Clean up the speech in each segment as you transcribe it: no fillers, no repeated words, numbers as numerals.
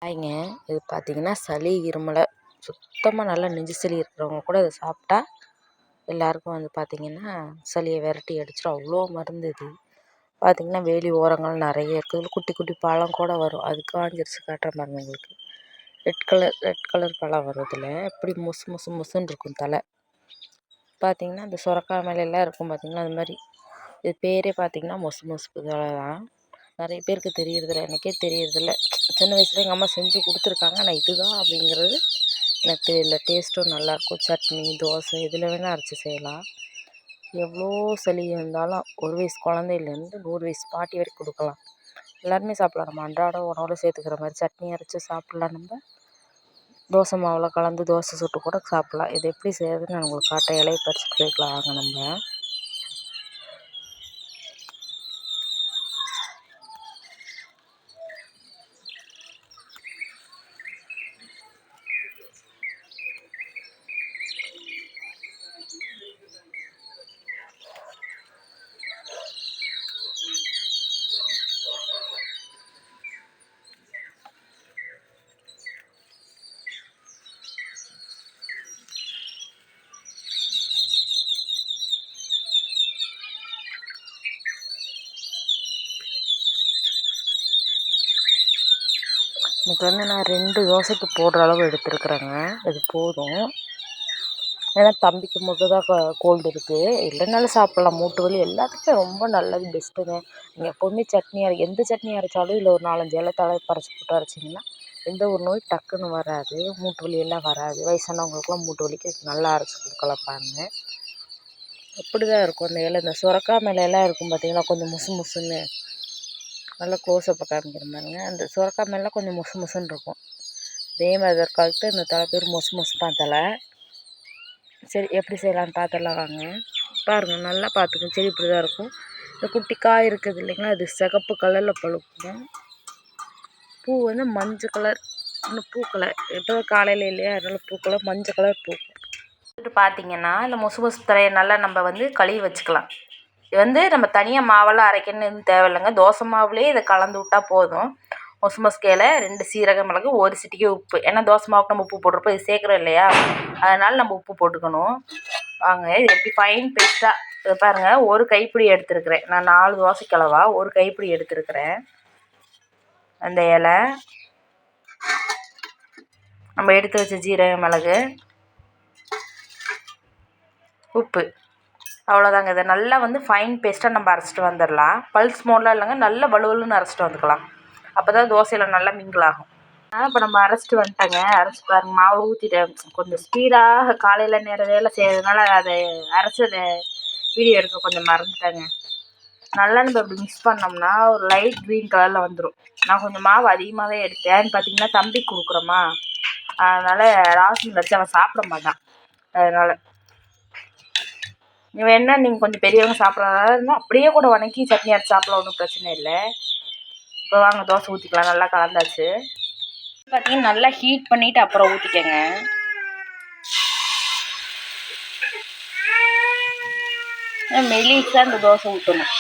ஹாய்ங்க. இது பார்த்தீங்கன்னா, சளி, இருமலை சுத்தமாக நல்லா நெஞ்சு சளி இருக்கிறவங்க கூட இதை சாப்பிட்டா எல்லாருக்கும் வந்து பார்த்திங்கன்னா, சளியை விரட்டி அடிச்சிடும். அவ்வளோ மருந்து இது. பார்த்திங்கன்னா, வேலி ஓரங்கள் நிறைய இருக்குது. குட்டி குட்டி பழம் கூட வரும். அது காஞ்சிருச்சு காட்டுறேன் பாருங்க உங்களுக்கு. ரெட் கலர் பழம் வரும் இதில். இப்படி முசு முசு முசுன்னு இருக்கும் தலை. பார்த்திங்கன்னா, இந்த சுரக்காய் மேலெல்லாம் இருக்கும் பார்த்திங்கன்னா, அது மாதிரி. இது பேரே பார்த்திங்கன்னா முசு முசுப்பு தலை தான். நிறைய பேருக்கு தெரியறதில்ல, எனக்கே தெரியறதில்ல. சின்ன வயசுல எங்கள் அம்மா செஞ்சு கொடுத்துருக்காங்க. ஆனால் இதுதான் அப்படிங்கிறது எனக்கு தெரியல. டேஸ்ட்டும் நல்லாயிருக்கும். சட்னி, தோசை இதில் வேணால் அரைச்சி செய்யலாம். எவ்வளோ சளி இருந்தாலும் ஒரு வயசு குழந்தையிலேருந்து 100 வயசு பாட்டி வரைக்கும் கொடுக்கலாம். எல்லாருமே சாப்பிட்லாம். நம்ம அன்றாட உணவோட சேர்த்துக்கிற மாதிரி சட்னி அரைச்சி சாப்பிட்லாம். நம்ம தோசை மாவில் கலந்து தோசை சுட்டு கூட சாப்பிட்லாம். இது எப்படி செய்யறதுன்னு நான் உங்களுக்கு காட்ட இலையை பறிச்சுட்டு போய்க்கலாம் வாங்க நம்ம. இன்றைக்கி வந்து நான் 2 தோசைக்கு போடுற அளவு எடுத்துருக்குறேங்க. இது போதும். ஏன்னா தம்பிக்கு மட்டும் தான் கோல்டு இருக்குது. இல்லைனாலும் சாப்பிட்லாம். மூட்டு வலி எல்லாத்துக்கும் ரொம்ப நல்லது, பெஸ்ட்டுங்க. நீங்கள் எப்போவுமே சட்னி எந்த சட்னி அரைச்சாலும் இல்லை ஒரு 4-5 இலை தலை பறிச்சு போட்டு அரைச்சிங்கன்னா எந்த ஒரு நோய் டக்குன்னு வராது. மூட்டு வலி எல்லாம் வராது. வயசானவங்களுக்குலாம் மூட்டு வலிக்கு நல்லா அரைச்சி கொடுக்கலாம் பாருங்கள். அப்படி தான் இருக்கும். அந்த இலை இந்த சுரக்காய் மேலே எல்லாம் இருக்கும் பார்த்திங்கன்னா, கொஞ்சம் முசு முசுன்னு. நல்லா க்ளோஸ்அப்பை காமிக்கிற பாருங்க. அந்த சுரக்காய் மேலாம் கொஞ்சம் முசு முசுன்னு இருக்கும். அதே மாதிரி தற்காலத்து இந்த தலை பேர் முசு முசுப்பான் தலை. சரி, எப்படி செய்யலான்னு பார்த்துடலாம் வாங்க. பாருங்கள், நல்லா பார்த்துக்கணும். சரி, இப்படி தான் இருக்கும். இந்த குட்டி காய் இருக்குது இல்லைங்களா, அது சிகப்பு கலரில் பழுக்கும். பூ வந்து மஞ்சள் கலர். இன்னும் பூக்களை இப்போ காலையில் இல்லையா, அதனால் பூக்களை மஞ்சள் கலர் பூக்கும். பார்த்திங்கன்னா இந்த முசு முசு தலையை நல்லா நம்ம வந்து கழுவி வச்சுக்கலாம். இது வந்து நம்ம தனியாக மாவெல்லாம் அரைக்கணும்னு எதுவும் தேவையில்லைங்க. தோசை மாவுலேயே இதை கலந்து விட்டால் போதும். முசு முசுக்கையில் 2 சீரக மிளகு, 1 சிட்டிகை உப்பு. ஏன்னா தோசை மாவுக்கு நம்ம உப்பு போட்டிருப்போம், இது சேர்க்குறோம் இல்லையா, அதனால் நம்ம உப்பு போட்டுக்கணும். வாங்க, இது எப்படி ஃபைன் பேஸ்ட்டாக இது பாருங்கள். 1 கைப்பிடி எடுத்துருக்கிறேன் நான். 4 தோசைக்கு அளவா 1 கைப்பிடி எடுத்துருக்கிறேன். அந்த இலை, நம்ம எடுத்து வச்ச ஜீரக மிளகு, உப்பு, அவ்வளோதாங்க. இதை நல்லா வந்து ஃபைன் பேஸ்ட்டாக நம்ம அரைச்சிட்டு வந்துடலாம். பல்ஸ் மோட்லாம் இல்லைங்க, நல்லா வலுவலுன்னு அரைச்சிட்டு வந்துக்கலாம். அப்போ தான் தோசையில் நல்லா மிங்கிள் ஆகும். இப்போ நம்ம அரைச்சிட்டு வந்துட்டேங்க. அரைச்சி பாருங்கள், மாவு ஊற்றிட்டேன். கொஞ்சம் ஸ்பீடாக காலையில் நேரம் வேலை செய்கிறதுனால அதை அரைச்சதை வீடியோ எடுக்க கொஞ்சம் மறந்துட்டேங்க. நல்லா நம்ம இப்படி மிக்ஸ் பண்ணோம்னா ஒரு லைட் க்ரீன் கலரில் வந்துடும். நான் கொஞ்சம் மாவு அதிகமாகவே எடுத்தேன். பார்த்திங்கன்னா தம்பிக்கு கொடுக்குறோமா, அதனால் ராசின் வச்சு அவன் சாப்பிட மாட்டான். அதனால் வேணா நீங்கள் கொஞ்சம் பெரியவங்க சாப்பிட்றதா இருந்தால் அப்படியே கூட வணக்கி சட்னி அரைச்சி சாப்பிடலாம், ஒன்றும் பிரச்சனை இல்லை. இப்போ வாங்க தோசை ஊற்றிக்கலாம். நல்லா கலந்தாச்சு. பார்த்தீங்கன்னா நல்லா ஹீட் பண்ணிவிட்டு அப்புறம் ஊற்றிக்கங்க. மெலிசாக இந்த தோசை ஊற்றணும்.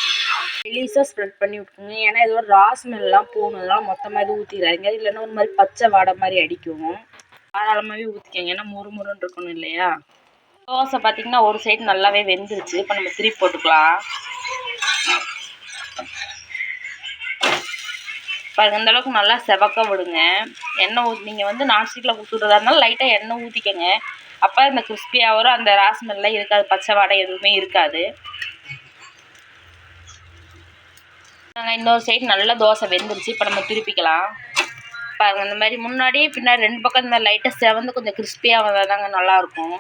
மெலிசாக ஸ்ப்ரெட் பண்ணி விட்டுருங்க. ஏன்னா இதோட ராஸ்மெல்லாம் போகணுதுனால மொத்தமாக இது ஊற்றிடாதீங்க. இல்லைன்னா ஒரு மாதிரி பச்சை வாடை மாதிரி அடிக்கும். தாராளமாகவே ஊற்றிக்கங்க. ஏன்னா முறுமுறுன்னு இருக்கணும் இல்லையா. தோசை பார்த்திங்கன்னா ஒரு சைடு நல்லாவே வெந்துருச்சு. இப்போ நம்ம திருப்பி போட்டுக்கலாம். பாருங்க, இந்த அளவுக்கு நல்லா செவக்க விடுங்க. எண்ணெய் நீங்கள் வந்து நான்ஸ்டிக்கில் ஊற்றுறதா இருந்தாலும் லைட்டாக எண்ணெய் ஊற்றிக்கங்க. அப்போ இந்த கிறிஸ்பியாக வரும். அந்த ராஸ்மெல்லாம் இருக்காது, பச்சை வாடை எதுவுமே இருக்காது. நாங்கள் இன்னொரு சைடு நல்லா தோசை வெந்துருச்சு. இப்போ நம்ம திருப்பிக்கலாம். பாருங்கள், இந்த மாதிரி முன்னாடி பின்னாடி 2 பக்கம் இந்த மாதிரி லைட்டாக செவந்து கொஞ்சம் கிறிஸ்பியாக வந்தால் தாங்க நல்லாயிருக்கும்.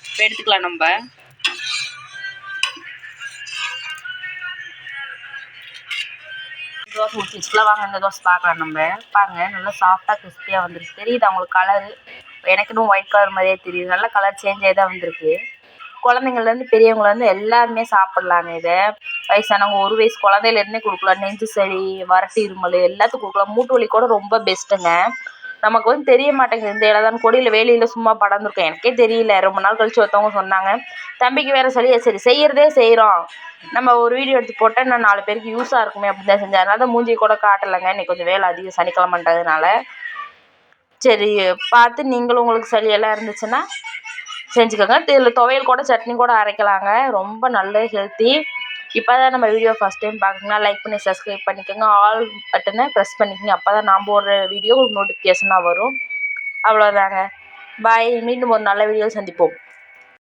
இப்போ எடுத்துக்கலாம் நம்ம. தோசை ஊற்றி வச்சுக்கலாம் வாங்க. இந்த தோசை பார்க்கலாம் நம்ம. பாருங்கள், நல்லா சாஃப்டாக கிறிஸ்பியாக வந்துருக்கு. தெரியுது அவங்களுக்கு கலரு? எனக்கு இன்னும் ஒயிட் கலர் மாதிரியே தெரியுது. நல்லா கலர் சேஞ்ச் ஆகி தான் வந்திருக்கு. குழந்தைங்கள்லேருந்து பெரியவங்கலேருந்து எல்லாருமே சாப்பிட்லாங்க இதை. வயசானவங்க 1 வயசு குழந்தையிலேருந்தே கொடுக்கலாம். நெஞ்சு சளி, வறட்டு இருமல் எல்லாத்துக்கும் கொடுக்கலாம். மூட்டு வலி கூட ரொம்ப பெஸ்ட்டுங்க. நமக்கு வந்து தெரிய மாட்டேங்குது. இந்த இலை தான் கொடியில் வேலியில் சும்மா படர்ந்துருக்கேன், எனக்கே தெரியல. ரொம்ப நாள் கழிச்சு ஒருத்தவங்க சொன்னாங்க, தம்பிக்கு வேறு சளியை சரி செய்கிறதே செய்கிறோம், நம்ம ஒரு வீடியோ எடுத்து போட்டால் இன்னும் 4 பேருக்கு யூஸாக இருக்குமே அப்படின்னு தான் செஞ்சேன். அதனால தான் மூஞ்சி கூட காட்டலைங்க. இன்றைக்கி கொஞ்சம் வேலை அதிகம், சனிக்கிழமைன்றதுனால. சரி பார்த்து நீங்களும் உங்களுக்கு சளியெல்லாம் இருந்துச்சுன்னா செஞ்சுக்கோங்க. இதில் துவையல் கூட சட்னி கூட அரைக்கலாங்க. ரொம்ப நல்ல ஹெல்த்தி. இப்போ தான் நம்ம வீடியோ ஃபஸ்ட் டைம் பார்க்குறீங்கன்னா லைக் பண்ணி சப்ஸ்கிரைப் பண்ணிக்கோங்க. ஆல் பட்டனை ப்ரெஸ் பண்ணிக்கோங்க. அப்போ தான் நான் போடுற வீடியோ நோட்டிஃபிகேஷனாக வரும். அவ்வளோதாங்க. பாய். மீண்டும் ஒரு நல்ல வீடியோவில் சந்திப்போம்.